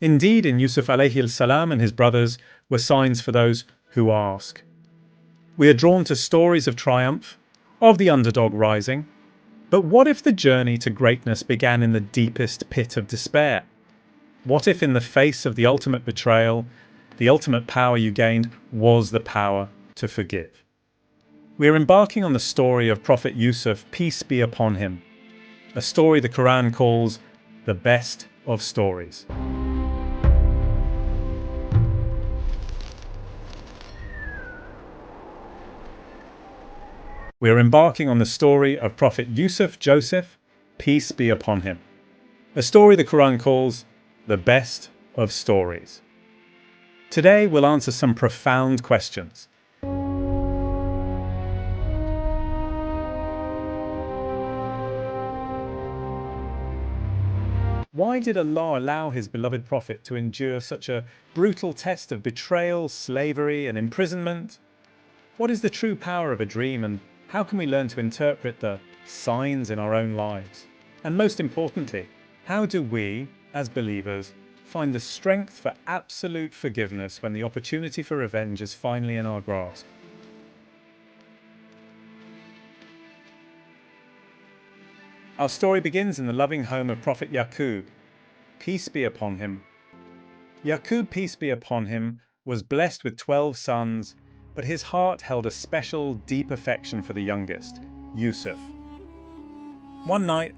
Indeed, in Yusuf alayhi salam and his brothers were signs for those who ask. We are drawn to stories of triumph, of the underdog rising. But what if the journey to greatness began in the deepest pit of despair? What if in the face of the ultimate betrayal, the ultimate power you gained was the power to forgive? We are embarking on the story of Prophet Yusuf, peace be upon him, a story the Quran calls the best of stories. We are embarking on the story of Prophet Yusuf, Joseph, peace be upon him, a story the Quran calls the best of stories. Today we'll answer some profound questions. Why did Allah allow His beloved Prophet to endure such a brutal test of betrayal, slavery, and imprisonment? What is the true power of a dream, and how can we learn to interpret the signs in our own lives? And most importantly, how do we, as believers, find the strength for absolute forgiveness when the opportunity for revenge is finally in our grasp? Our story begins in the loving home of Prophet Yaqub, peace be upon him. Yaqub, peace be upon him, was blessed with 12 sons, but his heart held a special, deep affection for the youngest, Yusuf. One night,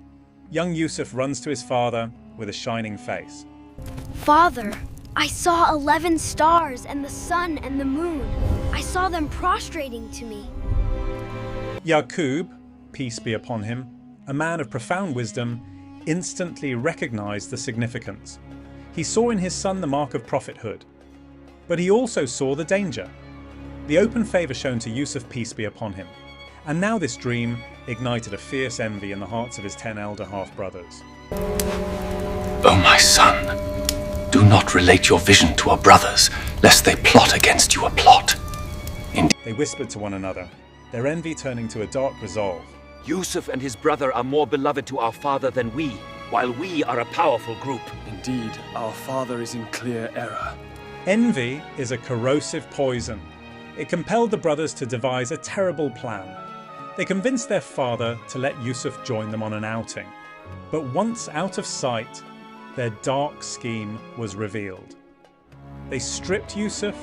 young Yusuf runs to his father with a shining face. Father, I saw 11 stars and the sun and the moon. I saw them prostrating to me. Yaqub, peace be upon him, a man of profound wisdom, instantly recognized the significance. He saw in his son the mark of prophethood, but he also saw the danger, the open favor shown to Yusuf, peace be upon him. And now this dream ignited a fierce envy in the hearts of his 10 elder half-brothers. "O my son, do not relate your vision to our brothers, lest they plot against you a plot." They whispered to one another, their envy turning to a dark resolve. Yusuf and his brother are more beloved to our father than we, while we are a powerful group. Indeed, our father is in clear error. Envy is a corrosive poison. It compelled the brothers to devise a terrible plan. They convinced their father to let Yusuf join them on an outing. But once out of sight, their dark scheme was revealed. They stripped Yusuf,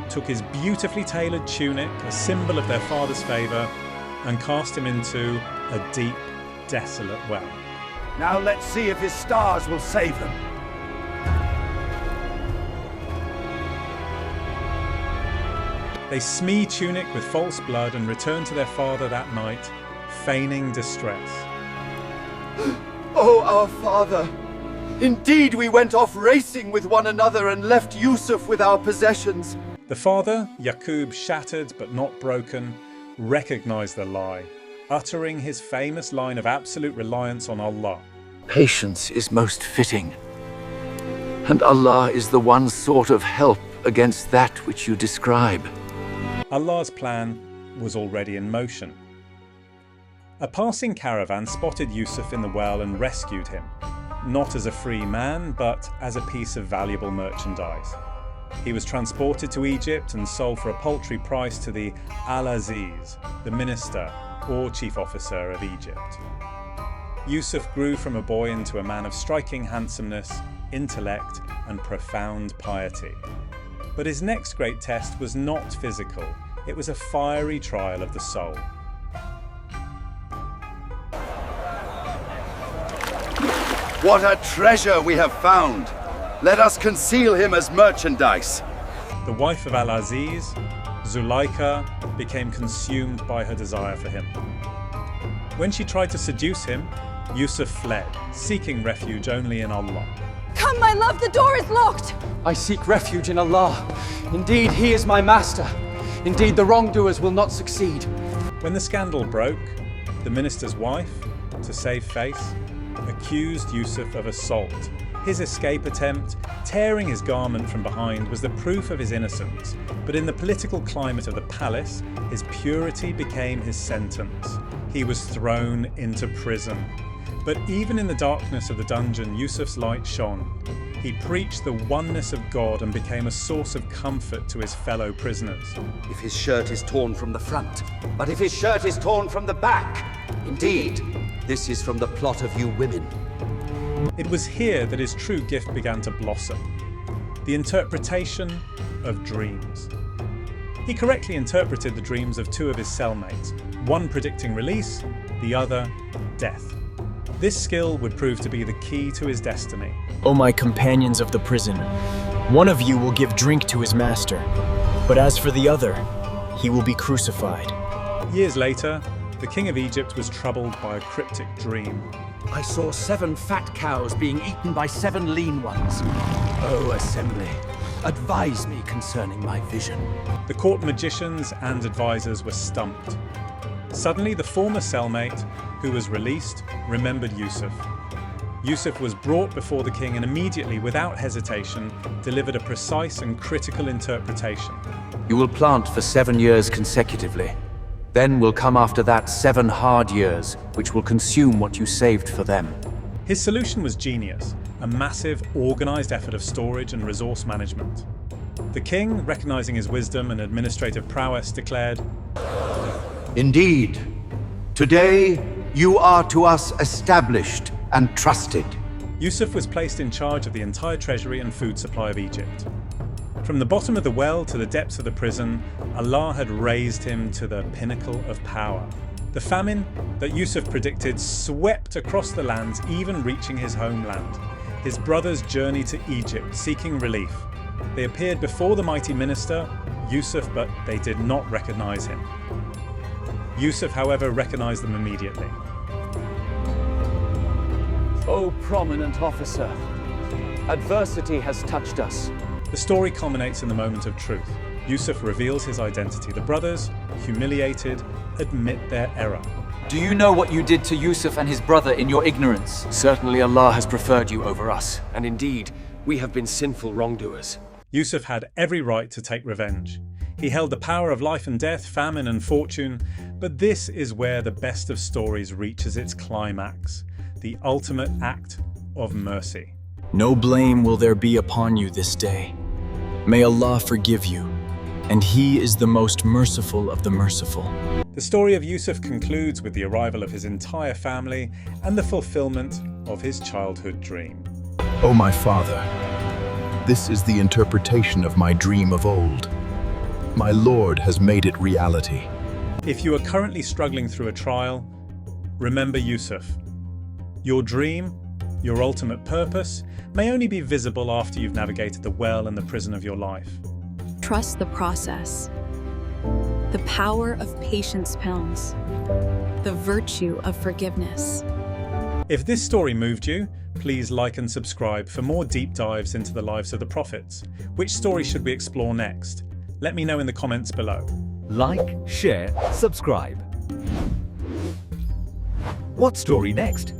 took his beautifully tailored tunic, a symbol of their father's favour, and cast him into a deep, desolate well. Now let's see if his stars will save him. They smeared tunic with false blood and returned to their father that night, feigning distress. Oh, our father! Indeed, we went off racing with one another and left Yusuf with our possessions. The father, Yaqub, shattered but not broken, recognized the lie, uttering his famous line of absolute reliance on Allah. Patience is most fitting, and Allah is the one sort of help against that which you describe. Allah's plan was already in motion. A passing caravan spotted Yusuf in the well and rescued him, not as a free man, but as a piece of valuable merchandise. He was transported to Egypt and sold for a paltry price to the al-Aziz, the minister or chief officer of Egypt. Yusuf grew from a boy into a man of striking handsomeness, intellect, and profound piety. But his next great test was not physical, it was a fiery trial of the soul. What a treasure we have found! Let us conceal him as merchandise. The wife of al-Aziz, Zuleika, became consumed by her desire for him. When she tried to seduce him, Yusuf fled, seeking refuge only in Allah. Come, my love, the door is locked! I seek refuge in Allah. Indeed, He is my master. Indeed, the wrongdoers will not succeed. When the scandal broke, the minister's wife, to save face, accused Yusuf of assault. His escape attempt, tearing his garment from behind, was the proof of his innocence. But in the political climate of the palace, his purity became his sentence. He was thrown into prison. But even in the darkness of the dungeon, Yusuf's light shone. He preached the oneness of God and became a source of comfort to his fellow prisoners. If his shirt is torn from the front, but if his shirt is torn from the back, indeed, this is from the plot of you women. It was here that his true gift began to blossom. The interpretation of dreams. He correctly interpreted the dreams of two of his cellmates, one predicting release, the other death. This skill would prove to be the key to his destiny. O my companions of the prison, one of you will give drink to his master, but as for the other, he will be crucified. Years later, the king of Egypt was troubled by a cryptic dream. I saw 7 fat cows being eaten by 7 lean ones. O assembly, advise me concerning my vision. The court magicians and advisors were stumped. Suddenly, the former cellmate, who was released, remembered Yusuf. Yusuf was brought before the king and immediately, without hesitation, delivered a precise and critical interpretation. You will plant for 7 years consecutively. Then will come after that 7 hard years, which will consume what you saved for them. His solution was genius, a massive, organized effort of storage and resource management. The king, recognizing his wisdom and administrative prowess, declared, Indeed, today you are to us established and trusted. Yusuf was placed in charge of the entire treasury and food supply of Egypt. From the bottom of the well to the depths of the prison, Allah had raised him to the pinnacle of power. The famine that Yusuf predicted swept across the lands, even reaching his homeland. His brothers journeyed to Egypt, seeking relief. They appeared before the mighty minister, Yusuf, but they did not recognize him. Yusuf, however, recognized them immediately. O prominent officer, adversity has touched us. The story culminates in the moment of truth. Yusuf reveals his identity. The brothers, humiliated, admit their error. Do you know what you did to Yusuf and his brother in your ignorance? Certainly Allah has preferred you over us. And indeed, we have been sinful wrongdoers. Yusuf had every right to take revenge. He held the power of life and death, famine and fortune, but this is where the best of stories reaches its climax, the ultimate act of mercy. No blame will there be upon you this day. May Allah forgive you, and He is the most merciful of the merciful. The story of Yusuf concludes with the arrival of his entire family and the fulfillment of his childhood dream. O my father, this is the interpretation of my dream of old. My Lord has made it reality. If you are currently struggling through a trial, remember Yusuf. Your dream, your ultimate purpose, may only be visible after you've navigated the well and the prison of your life. Trust the process. The power of patience pounds. The virtue of forgiveness. If this story moved you, please like and subscribe for more deep dives into the lives of the prophets. Which story should we explore next? Let me know in the comments below. Like, share, subscribe. What story next?